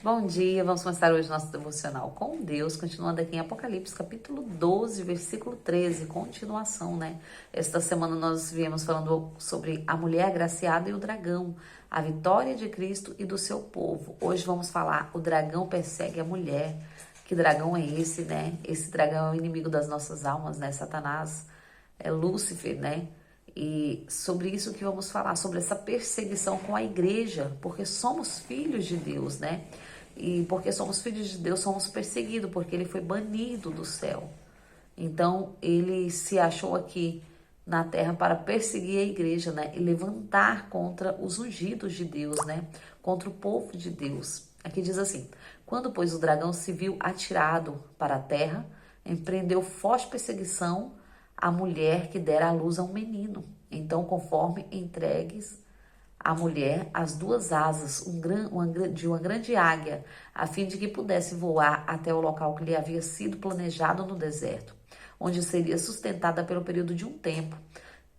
Bom dia, vamos começar hoje nosso devocional com Deus, continuando aqui em Apocalipse, capítulo 12, versículo 13, continuação, né? Esta semana nós viemos falando sobre a mulher agraciada e o dragão, a vitória de Cristo e do seu povo. Hoje vamos falar, o dragão persegue a mulher. Que dragão é esse, né? Esse dragão é o inimigo das nossas almas, né? Satanás é Lúcifer, né? E sobre isso que vamos falar, sobre essa perseguição com a igreja, porque somos filhos de Deus, né? E porque somos filhos de Deus, somos perseguidos, porque ele foi banido do céu. Então, ele se achou aqui na terra para perseguir a igreja, né? E levantar contra os ungidos de Deus, né? Contra o povo de Deus. Aqui diz assim: quando, pois, o dragão se viu atirado para a terra, empreendeu forte perseguição à mulher que dera à luz a um menino. Então, conforme entregues a mulher as duas asas de uma grande águia, a fim de que pudesse voar até o local que lhe havia sido planejado no deserto, onde seria sustentada pelo período de um tempo,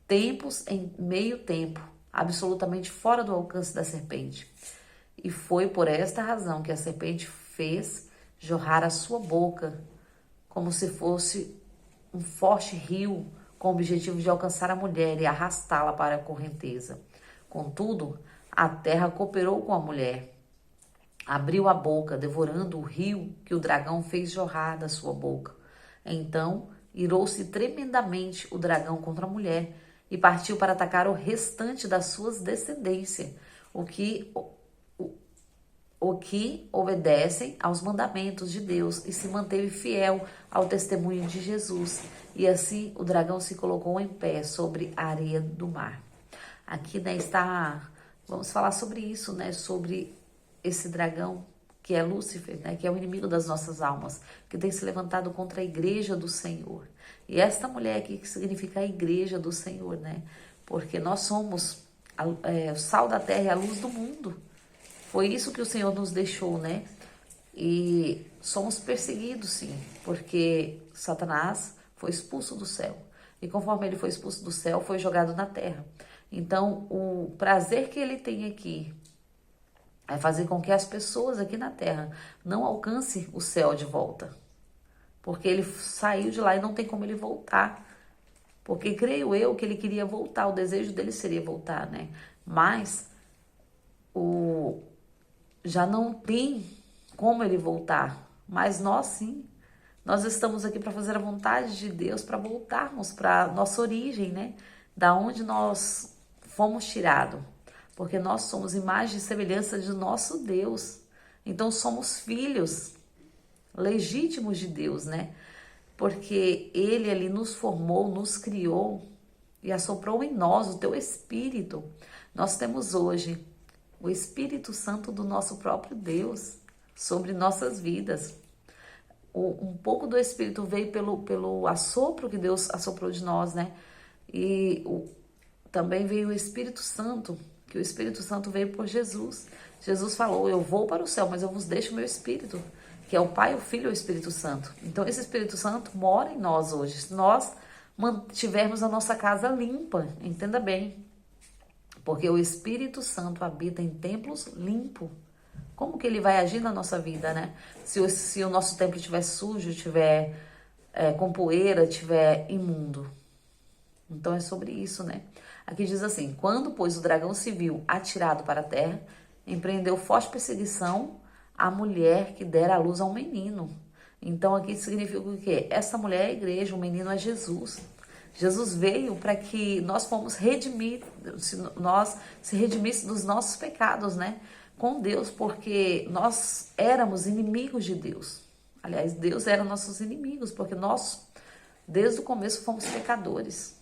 tempos em meio tempo, absolutamente fora do alcance da serpente. E foi por esta razão que a serpente fez jorrar a sua boca, como se fosse um forte rio, com o objetivo de alcançar a mulher e arrastá-la para a correnteza. Contudo, a terra cooperou com a mulher, abriu a boca, devorando o rio que o dragão fez jorrar da sua boca. Então, irou-se tremendamente o dragão contra a mulher e partiu para atacar o restante das suas descendências, o que obedecem aos mandamentos de Deus e se manteve fiel ao testemunho de Jesus. E assim o dragão se colocou em pé sobre a areia do mar. Aqui, né, vamos falar sobre isso, né, sobre esse dragão que é Lúcifer, né, que é o inimigo das nossas almas, que tem se levantado contra a igreja do Senhor. E esta mulher aqui que significa a igreja do Senhor, né, porque nós somos o sal da terra e a luz do mundo. Foi isso que o Senhor nos deixou, né? E somos perseguidos, sim, porque Satanás foi expulso do céu. E conforme ele foi expulso do céu, foi jogado na terra. Então, o prazer que ele tem aqui é fazer com que as pessoas aqui na terra não alcancem o céu de volta. Porque ele saiu de lá e não tem como ele voltar. Porque creio eu que ele queria voltar, o desejo dele seria voltar, né? Mas já não tem como ele voltar. Mas nós sim. Nós estamos aqui para fazer a vontade de Deus, para voltarmos para nossa origem, né? Da onde nós fomos tirados. Porque nós somos imagem e semelhança de nosso Deus. Então somos filhos legítimos de Deus, né? Porque Ele ali nos formou, nos criou e assoprou em nós o teu Espírito. Nós temos hoje o Espírito Santo do nosso próprio Deus sobre nossas vidas. Um pouco do Espírito veio pelo assopro que Deus assoprou de nós, né? E também veio o Espírito Santo, que o Espírito Santo veio por Jesus. Jesus falou: eu vou para o céu, mas eu vos deixo o meu Espírito, que é o Pai, o Filho e o Espírito Santo. Então esse Espírito Santo mora em nós hoje. Se nós mantivermos a nossa casa limpa, entenda bem, porque o Espírito Santo habita em templos limpos. Como que ele vai agir na nossa vida, né? Se o nosso templo estiver sujo, estiver com poeira, estiver imundo. Então é sobre isso, né? Aqui diz assim: quando, pois, o dragão se viu atirado para a terra, empreendeu forte perseguição à mulher que dera à luz a um menino. Então aqui significa o quê? Essa mulher é a igreja, o menino é Jesus. Jesus veio para que nós fomos nós se redimíssemos dos nossos pecados, né? Com Deus, porque nós éramos inimigos de Deus. Aliás, Deus era nossos inimigos, porque nós, desde o começo, fomos pecadores.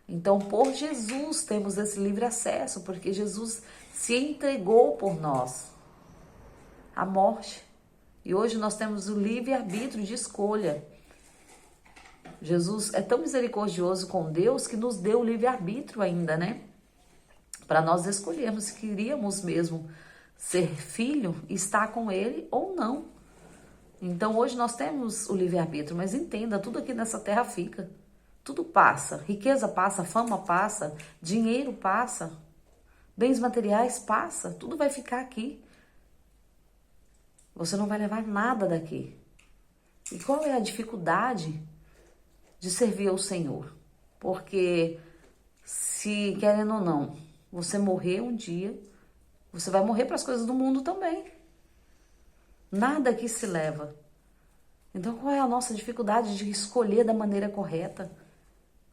Então, por Jesus, temos esse livre acesso, porque Jesus se entregou por nós à morte. E hoje nós temos o livre-arbítrio de escolha. Jesus é tão misericordioso com Deus que nos deu o livre-arbítrio ainda, né? Para nós escolhermos se queríamos mesmo ser filho, estar com ele ou não. Então hoje nós temos o livre-arbítrio, mas entenda, tudo aqui nessa terra fica. Tudo passa, riqueza passa, fama passa, dinheiro passa, bens materiais passa, tudo vai ficar aqui. Você não vai levar nada daqui. E qual é a dificuldade de servir ao Senhor? Porque se, querendo ou não, você morrer um dia, você vai morrer para as coisas do mundo também. Nada aqui se leva. Então, qual é a nossa dificuldade de escolher da maneira correta?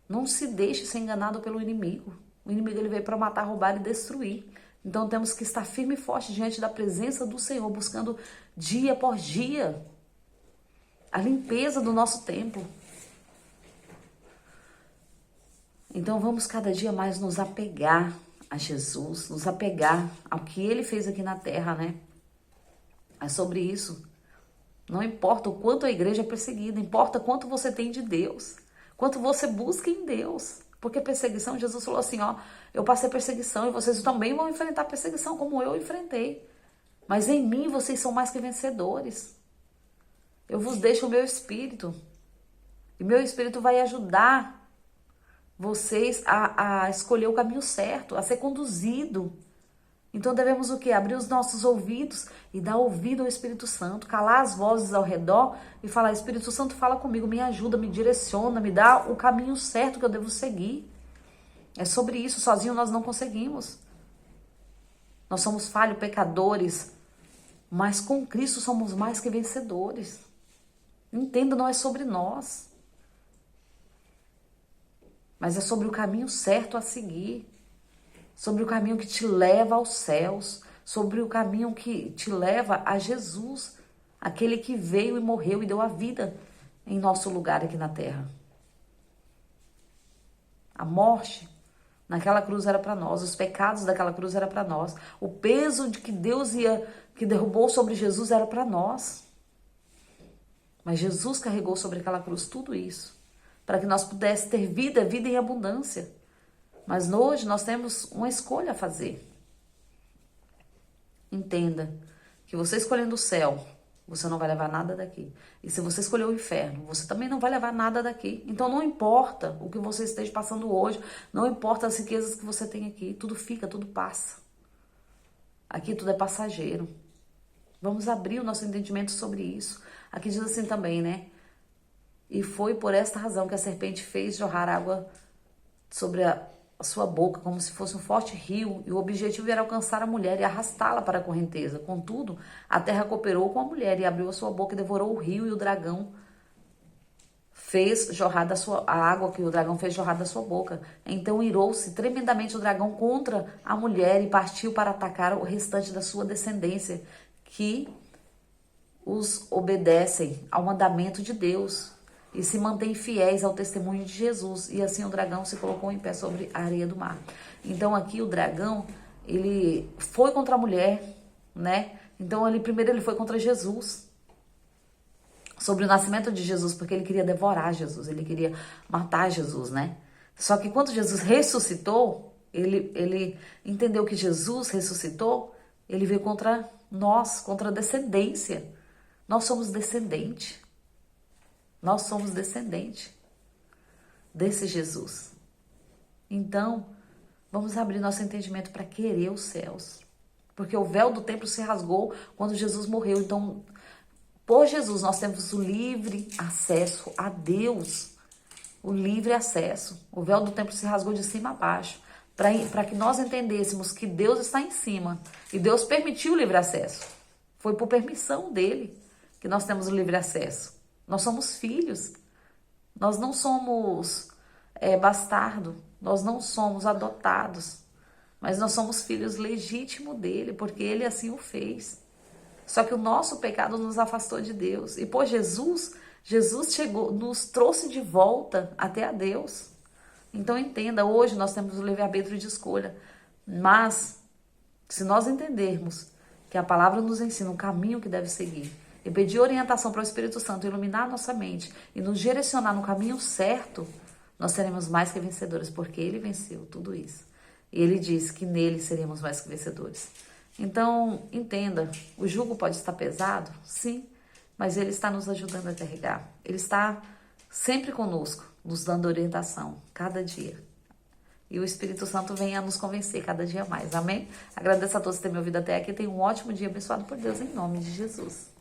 Não se deixe ser enganado pelo inimigo. O inimigo ele veio para matar, roubar e destruir. Então, temos que estar firme e forte diante da presença do Senhor, buscando dia por dia a limpeza do nosso templo. Então, vamos cada dia mais nos apegar a Jesus, nos apegar ao que Ele fez aqui na terra, né? É sobre isso. Não importa o quanto a igreja é perseguida, importa quanto você tem de Deus, quanto você busca em Deus. Porque perseguição, Jesus falou assim, ó, eu passei perseguição e vocês também vão enfrentar perseguição como eu enfrentei. Mas em mim vocês são mais que vencedores. Eu vos deixo o meu espírito. E meu espírito vai ajudar vocês a escolher o caminho certo, a ser conduzido. Então devemos o quê? Abrir os nossos ouvidos e dar ouvido ao Espírito Santo, calar as vozes ao redor e falar, Espírito Santo, fala comigo, me ajuda, me direciona, me dá o caminho certo que eu devo seguir. É sobre isso, sozinho nós não conseguimos. Nós somos falhos, pecadores, mas com Cristo somos mais que vencedores. Entenda, não é sobre nós, mas é sobre o caminho certo a seguir. Sobre o caminho que te leva aos céus, sobre o caminho que te leva a Jesus, aquele que veio e morreu e deu a vida em nosso lugar aqui na terra. A morte naquela cruz era para nós, os pecados daquela cruz era para nós, o peso de que Deus que derrubou sobre Jesus era para nós. Mas Jesus carregou sobre aquela cruz tudo isso, para que nós pudéssemos ter vida, vida em abundância. Mas hoje nós temos uma escolha a fazer. Entenda que você escolhendo o céu, você não vai levar nada daqui. E se você escolher o inferno, você também não vai levar nada daqui. Então não importa o que você esteja passando hoje, não importa as riquezas que você tem aqui, tudo fica, tudo passa. Aqui tudo é passageiro. Vamos abrir o nosso entendimento sobre isso. Aqui diz assim também, né? E foi por esta razão que a serpente fez jorrar água sobre a sua boca, como se fosse um forte rio, e o objetivo era alcançar a mulher e arrastá-la para a correnteza. Contudo, a terra cooperou com a mulher e abriu a sua boca e devorou o rio, e o dragão fez jorrar a água que o dragão fez jorrar da sua boca. Então irou-se tremendamente o dragão contra a mulher e partiu para atacar o restante da sua descendência, que os obedecem ao mandamento de Deus e se mantêm fiéis ao testemunho de Jesus. E assim o dragão se colocou em pé sobre a areia do mar. Então aqui o dragão, ele foi contra a mulher, né? Então primeiro ele foi contra Jesus, sobre o nascimento de Jesus, porque ele queria devorar Jesus, ele queria matar Jesus, né? Só que quando Jesus ressuscitou, ele entendeu que Jesus ressuscitou, ele veio contra nós, contra a descendência. Nós somos descendente. Nós somos descendente desse Jesus. Então, vamos abrir nosso entendimento para querer os céus. Porque o véu do templo se rasgou quando Jesus morreu. Então, por Jesus, nós temos o livre acesso a Deus. O livre acesso. O véu do templo se rasgou de cima a baixo. Para que nós entendêssemos que Deus está em cima. E Deus permitiu o livre acesso. Foi por permissão dele que nós temos o livre acesso. Nós somos filhos, nós não somos bastardo, nós não somos adotados, mas nós somos filhos legítimos dele, porque ele assim o fez. Só que o nosso pecado nos afastou de Deus. E por Jesus chegou, nos trouxe de volta até a Deus. Então entenda, hoje nós temos o livre-arbítrio de escolha, mas se nós entendermos que a palavra nos ensina o caminho que deve seguir, e pedir orientação para o Espírito Santo iluminar nossa mente e nos direcionar no caminho certo, nós seremos mais que vencedores, porque ele venceu tudo isso. E ele disse que nele seremos mais que vencedores. Então, entenda, o jugo pode estar pesado, sim, mas ele está nos ajudando a carregar. Ele está sempre conosco, nos dando orientação, cada dia. e o Espírito Santo venha nos convencer cada dia mais. Amém? Agradeço a todos por terem me ouvido até aqui. Tenham um ótimo dia abençoado por Deus, em nome de Jesus.